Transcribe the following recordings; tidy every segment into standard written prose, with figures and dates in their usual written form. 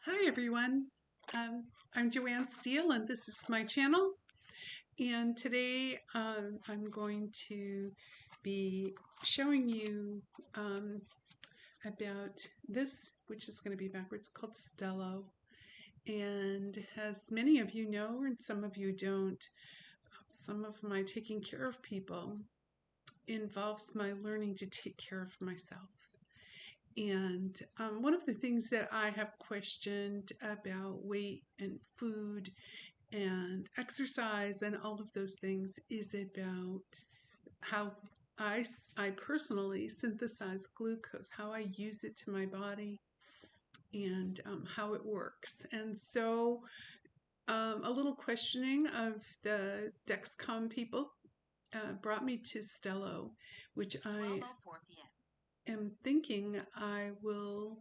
Hi everyone, I'm Joanne Steele and this is my channel, and today I'm going to be showing you about this, which is going to be backwards, called Stelo. And as many of you know, and some of you don't, some of my taking care of people involves my learning to take care of myself. And one of the things that I have questioned about weight and food and exercise and all of those things is about how I personally synthesize glucose, how I use it to my body, and how it works. And so a little questioning of the Dexcom people brought me to Stelo, which I am thinking I will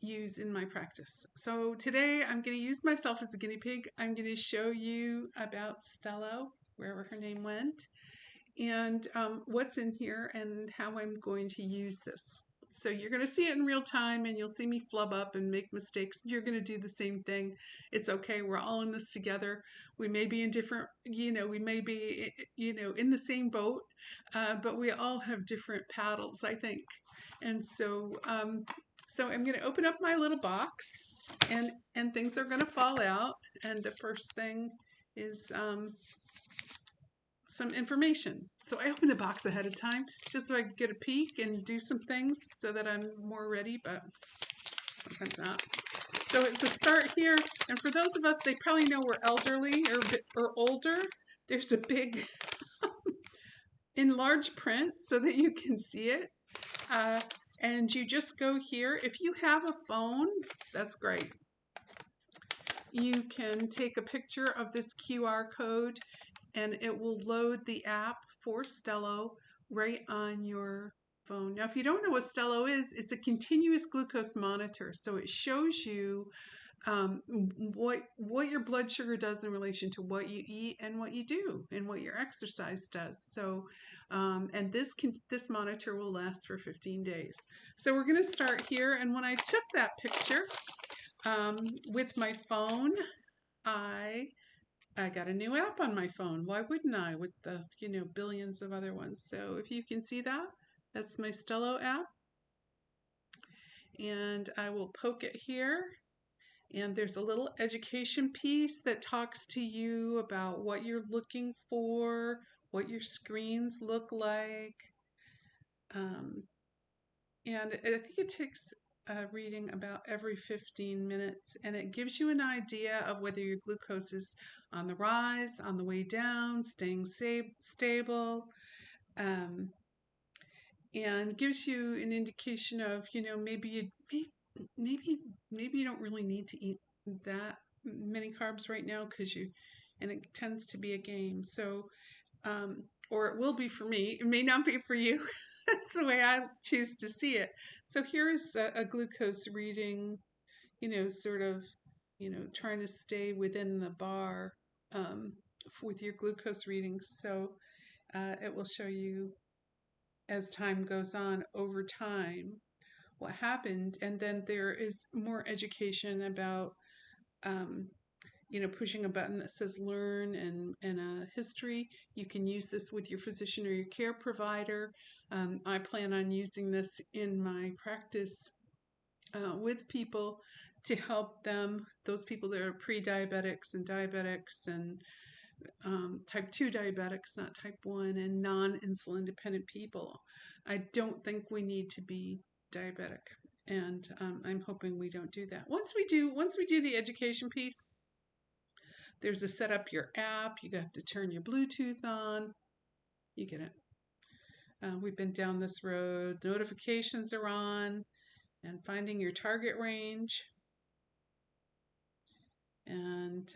use in my practice. So today I'm going to use myself as a guinea pig. I'm going to show you about Stelo, wherever her name went, and what's in here and how I'm going to use this. So you're going to see it in real time and you'll see me flub up and make mistakes. You're going to do the same thing. It's okay. We're all in this together. We may be in different, we may be, in the same boat, but we all have different paddles, I think. And so I'm going to open up my little box, and things are going to fall out. And the first thing is some information. So I opened the box ahead of time just so I could get a peek and do some things so that I'm more ready, but sometimes not. So it's a start here. And for those of us, they probably know we're elderly or older. There's a big in large print so that you can see it. And you just go here. If you have a phone, that's great. You can take a picture of this QR code and it will load the app for Stelo right on your phone. Now, if you don't know what Stelo is, it's a continuous glucose monitor. So it shows you what your blood sugar does in relation to what you eat and what you do and what your exercise does. So, and this monitor will last for 15 days. So we're going to start here. And when I took that picture with my phone, I got a new app on my phone. Why wouldn't I, with the billions of other ones? So if you can see that, that's my Stelo app. And I will poke it here. And there's a little education piece that talks to you about what you're looking for, what your screens look like. And I think it takes a reading about every 15 minutes, and it gives you an idea of whether your glucose is on the rise, on the way down, staying stable, and gives you an indication of, maybe you don't really need to eat that many carbs right now and it tends to be a game. So, or it will be for me. It may not be for you. That's the way I choose to see it. So here is a glucose reading, sort of, trying to stay within the bar with your glucose readings. So it will show you as time goes on over time what happened. And then there is more education about, pushing a button that says learn and a history. You can use this with your physician or your care provider. I plan on using this in my practice with people to help them, those people that are pre-diabetics and diabetics and type 2 diabetics, not type 1, and non-insulin dependent people. I don't think we need to be diabetic, and I'm hoping we don't do that. Once we do the education piece, there's a set up your app. You have to turn your Bluetooth on. You get it. We've been down this road. Notifications are on, and finding your target range. And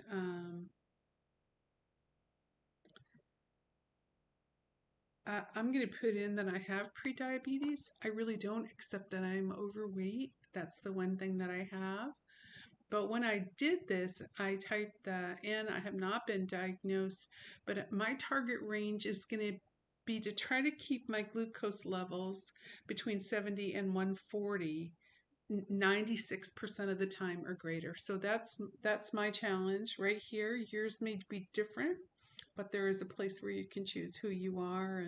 I'm going to put in that I have prediabetes. I really don't, except that I'm overweight. That's the one thing that I have. But when I did this, I typed that in. I have not been diagnosed, but my target range is going to be to try to keep my glucose levels between 70 and 140 96% of the time or greater. So that's my challenge right here. Yours may be different, but there is a place where you can choose who you are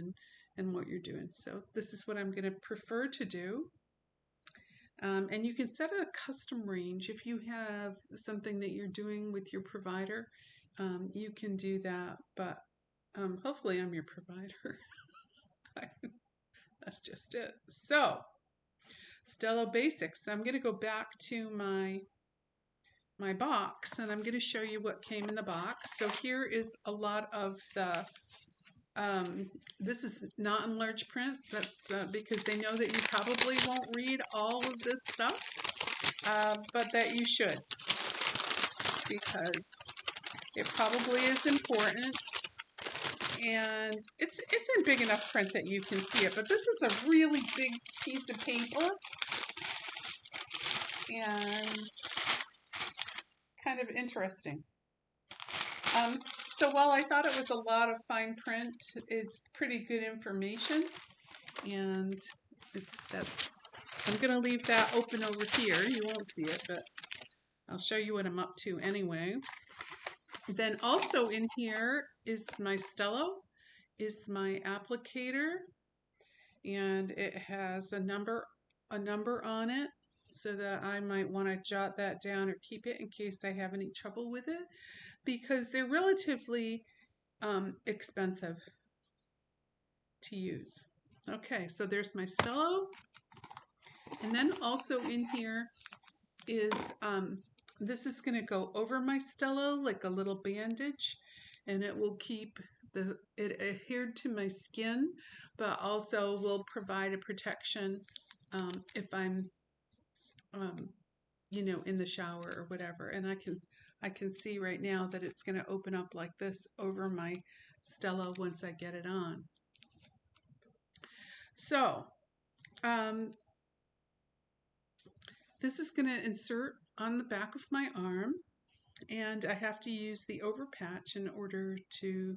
and what you're doing. So this is what I'm going to prefer to do. And you can set a custom range if you have something that you're doing with your provider. You can do that, but hopefully I'm your provider. That's just it. So Stelo Basics. I'm going to go back to my box and I'm going to show you what came in the box. So here is a lot of the, this is not in large print. That's because they know that you probably won't read all of this stuff, but that you should, because it probably is important. And it's in big enough print that you can see it, but this is a really big piece of paper and kind of interesting. So while I thought it was a lot of fine print, it's pretty good information, and I'm going to leave that open over here. You won't see it, but I'll show you what I'm up to anyway. Then also in here is my Stelo, is my applicator, and it has a number on it so that I might want to jot that down or keep it in case I have any trouble with it, because they're relatively expensive to use. Okay, so there's my Stelo, and then also in here is this is going to go over my Stelo like a little bandage, and it will keep it adhered to my skin, but also will provide a protection if I'm you know, in the shower or whatever. And I can see right now that it's going to open up like this over my Stelo once I get it on. So this is going to insert on the back of my arm, and I have to use the overpatch in order to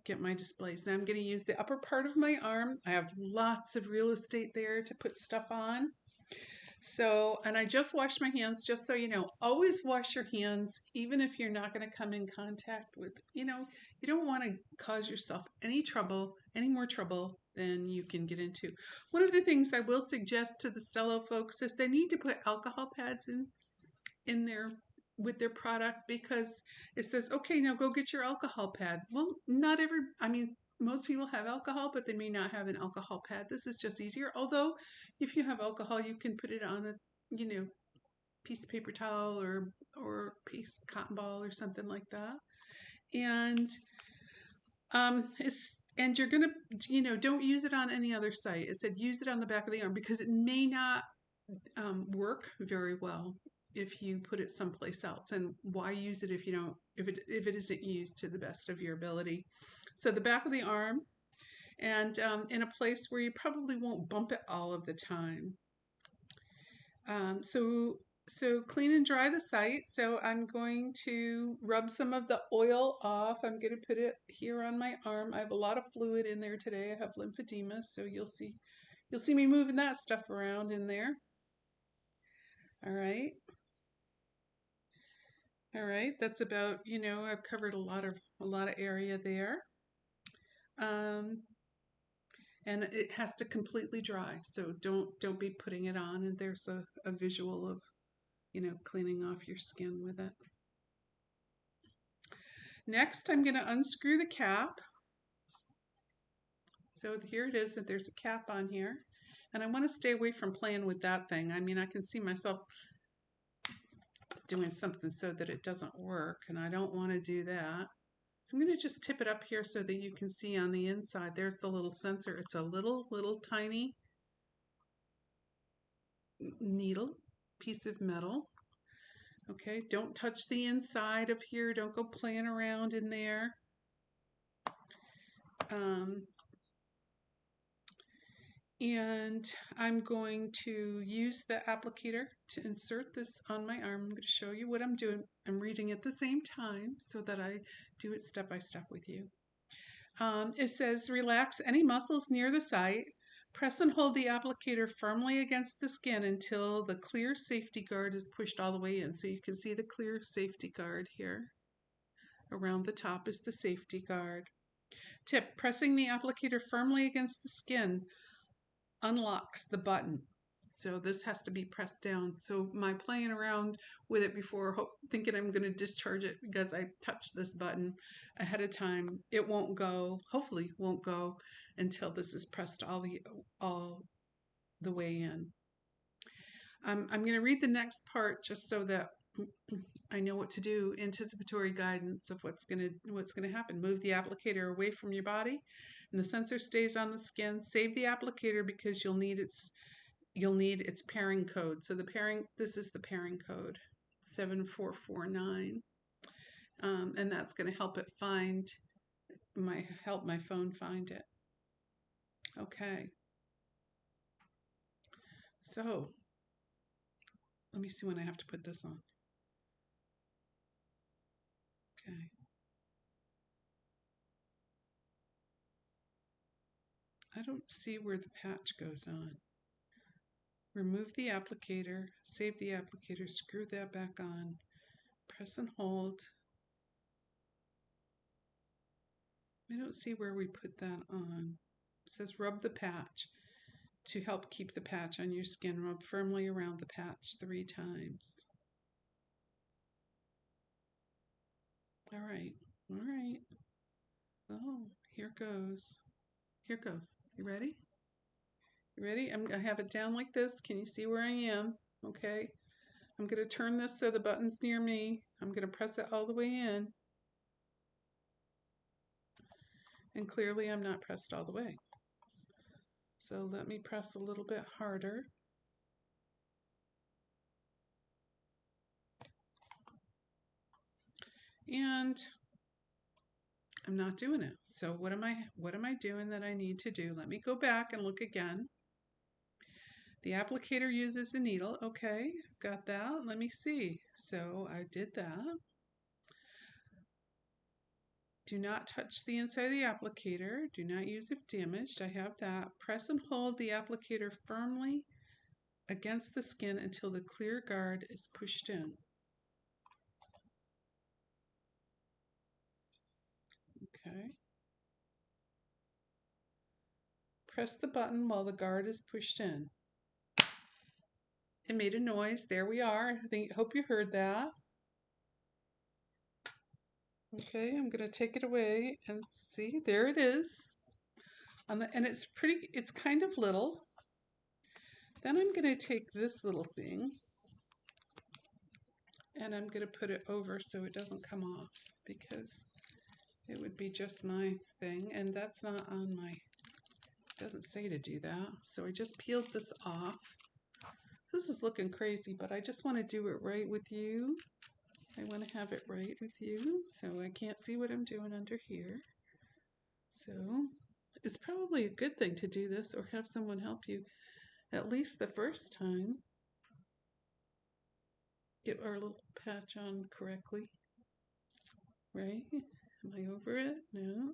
get my displays. Now I'm going to use the upper part of my arm. I have lots of real estate there to put stuff on. So, and I just washed my hands, just so you know, always wash your hands, even if you're not going to come in contact with, you know, you don't want to cause yourself any trouble, any more trouble than you can get into. One of the things I will suggest to the Stelo folks is they need to put alcohol pads in there with their product, because it says, okay, now go get your alcohol pad. Well, not every, I mean, most people have alcohol, but they may not have an alcohol pad. This is just easier. Although if you have alcohol, you can put it on a, you know, piece of paper towel or piece of cotton ball or something like that. And and you're gonna, you know, don't use it on any other site. It said use it on the back of the arm because it may not work very well if you put it someplace else. And why use it if you don't, if it isn't used to the best of your ability? So the back of the arm, and in a place where you probably won't bump it all of the time. So clean and dry the site. So I'm going to rub some of the oil off. I'm going to put it here on my arm. I have a lot of fluid in there today. I have lymphedema, so you'll see me moving that stuff around in there. All right. All right, that's about, you know, I've covered a lot of area there. And it has to completely dry, so don't be putting it on and there's a visual of, you know, cleaning off your skin with it. Next, I'm going to unscrew the cap. So here it is, and there's a cap on here. And I want to stay away from playing with that thing. I mean, I can see myself doing something so that it doesn't work, and I don't want to do that. So I'm going to just tip it up here so that you can see on the inside. There's the little sensor. It's a little tiny needle, piece of metal. Okay, don't touch the inside of here. Don't go playing around in there. And I'm going to use the applicator to insert this on my arm. I'm going to show you what I'm doing. I'm reading at the same time so that I do it step by step with you. It says, relax any muscles near the site. Press and hold the applicator firmly against the skin until the clear safety guard is pushed all the way in. So you can see the clear safety guard here. Around the top is the safety guard. Tip, pressing the applicator firmly against the skin unlocks the button. So this has to be pressed down. So my playing around with it before, thinking I'm going to discharge it because I touched this button ahead of time, it won't go, hopefully won't go until this is pressed all the way in. I'm going to read the next part just so that I know what to do. Anticipatory guidance of what's going to happen. Move the applicator away from your body, and the sensor stays on the skin. Save the applicator because you'll need its pairing code. So this is the pairing code, 7449, and that's going to help my phone find it. Okay. So let me see when I have to put this on. Okay. I don't see where the patch goes on. Remove the applicator, save the applicator, screw that back on, press and hold. I don't see where we put that on. It says rub the patch. To help keep the patch on your skin, rub firmly around the patch 3 times. All right. Oh, here goes. Here goes. You ready? You ready? I have it down like this. Can you see where I am? Okay. I'm going to turn this so the button's near me. I'm going to press it all the way in. And clearly I'm not pressed all the way. So let me press a little bit harder. And I'm not doing it. So what am I doing that I need to do? Let me go back and look again. The applicator uses a needle. Okay, got that. Let me see. So I did that. Do not touch the inside of the applicator. Do not use if damaged. I have that. Press and hold the applicator firmly against the skin until the clear guard is pushed in. Okay. Press the button while the guard is pushed in. It made a noise. There we are. Hope you heard that. Okay, I'm going to take it away and see. There it is. And it's kind of little. Then I'm going to take this little thing and I'm going to put it over so it doesn't come off, because it would be just my thing, and that's not on my, it doesn't say to do that. So I just peeled this off. This is looking crazy, but I just want to do it right with you. I want to have it right with you, so I can't see what I'm doing under here. So it's probably a good thing to do this or have someone help you at least the first time. Get our little patch on correctly. Right? Am I over it? No.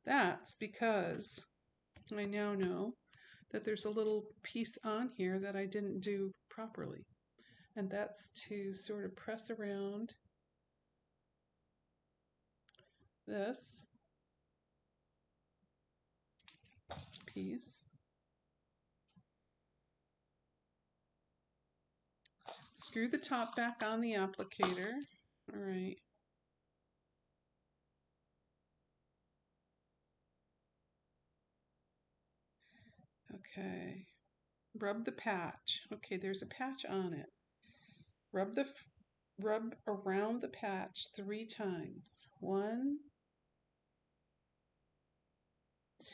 That's because I now know that there's a little piece on here that I didn't do properly. And that's to sort of press around this piece. Screw the top back on the applicator. All right. Okay. Rub the patch. Okay, there's a patch on it. Rub around the patch 3 times. 1,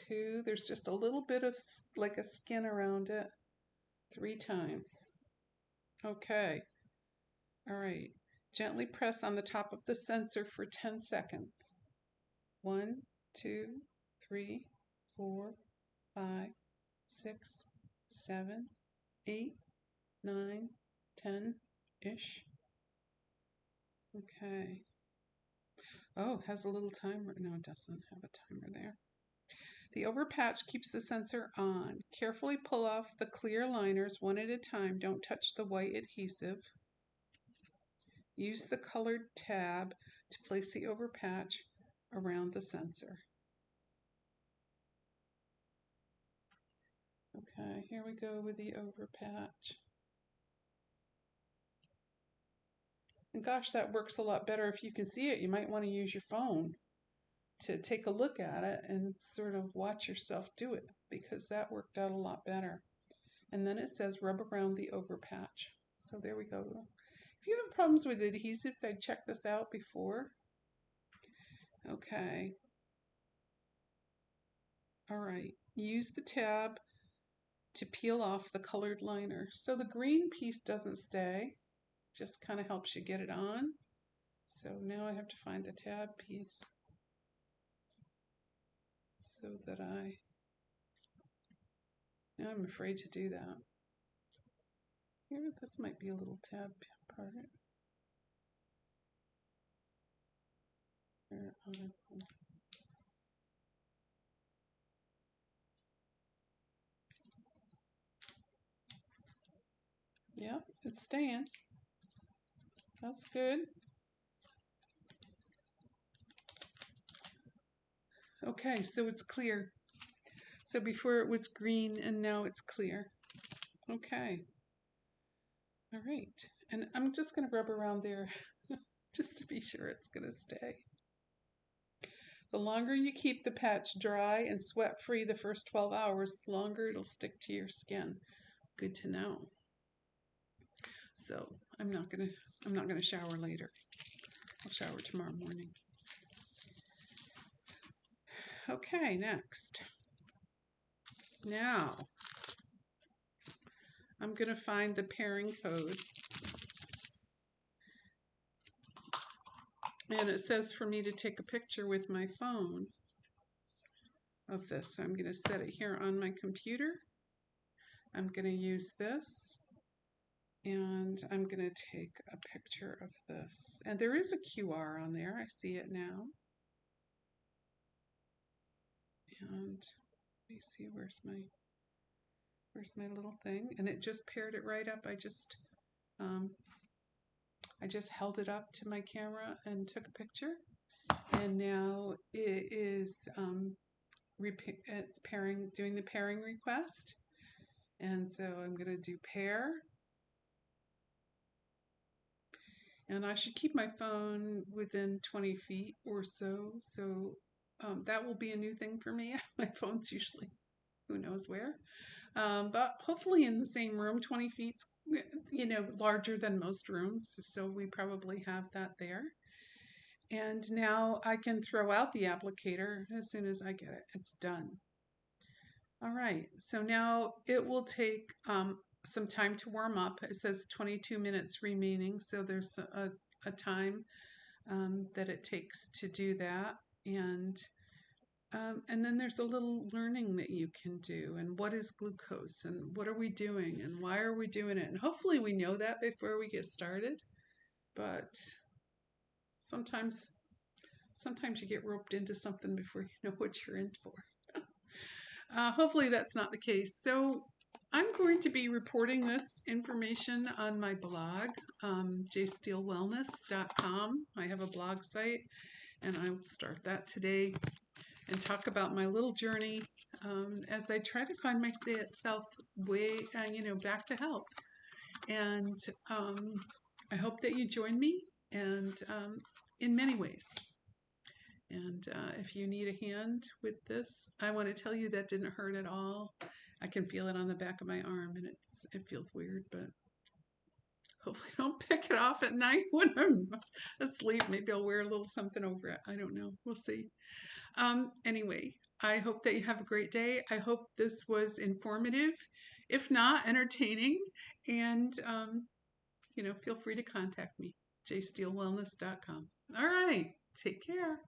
2. There's just a little bit of like a skin around it. 3 times. Okay. All right. Gently press on the top of the sensor for 10 seconds. 1, 2, 3, 4, 5, 6, 7, 8, 9, 10-ish. Okay. Oh, has a little timer. No, it doesn't have a timer there. The overpatch keeps the sensor on. Carefully pull off the clear liners one at a time. Don't touch the white adhesive. Use the colored tab to place the overpatch around the sensor. Okay, here we go with the overpatch. And gosh, that works a lot better if you can see it. You might want to use your phone to take a look at it and sort of watch yourself do it, because that worked out a lot better. And then it says rub around the overpatch. So there we go. If you have problems with adhesives, I'd check this out before. Okay. All right. Use the tab to peel off the colored liner. So the green piece doesn't stay, just kind of helps you get it on. So now I have to find the tab piece so that now I'm afraid to do that. Here, this might be a little tab part. Yeah, it's staying. That's good. Okay, so it's clear. So before it was green and now it's clear. Okay. All right. And I'm just going to rub around there just to be sure it's going to stay. The longer you keep the patch dry and sweat-free the first 12 hours, the longer it'll stick to your skin. Good to know. So I'm not gonna shower later. I'll shower tomorrow morning. Okay, next. Now I'm gonna find the pairing code. And it says for me to take a picture with my phone of this. So I'm gonna set it here on my computer. I'm gonna use this. And I'm going to take a picture of this. And there is a QR on there. I see it now. And let me see, where's my little thing? And it just paired it right up. I just held it up to my camera and took a picture. And now it is it's pairing, doing the pairing request. And so I'm going to do pair. And I should keep my phone within 20 feet or so. So that will be a new thing for me. My phone's usually who knows where. But hopefully in the same room. 20 feet's, larger than most rooms. So we probably have that there. And now I can throw out the applicator as soon as I get it. It's done. All right. So now it will take some time to warm up. It says 22 minutes remaining, so there's a time that it takes to do that, and then there's a little learning that you can do, and what is glucose, and what are we doing, and why are we doing it, and hopefully we know that before we get started, but sometimes you get roped into something before you know what you're in for. Hopefully that's not the case. So I'm going to be reporting this information on my blog, jsteelwellness.com. I have a blog site, and I will start that today and talk about my little journey as I try to find myself back to health. And I hope that you join me, and in many ways. And if you need a hand with this, I want to tell you that didn't hurt at all. I can feel it on the back of my arm, and it feels weird, but hopefully I don't pick it off at night when I'm asleep. Maybe I'll wear a little something over it. I don't know. We'll see. Anyway, I hope that you have a great day. I hope this was informative, if not entertaining, and feel free to contact me, jsteelwellness.com. All right. Take care.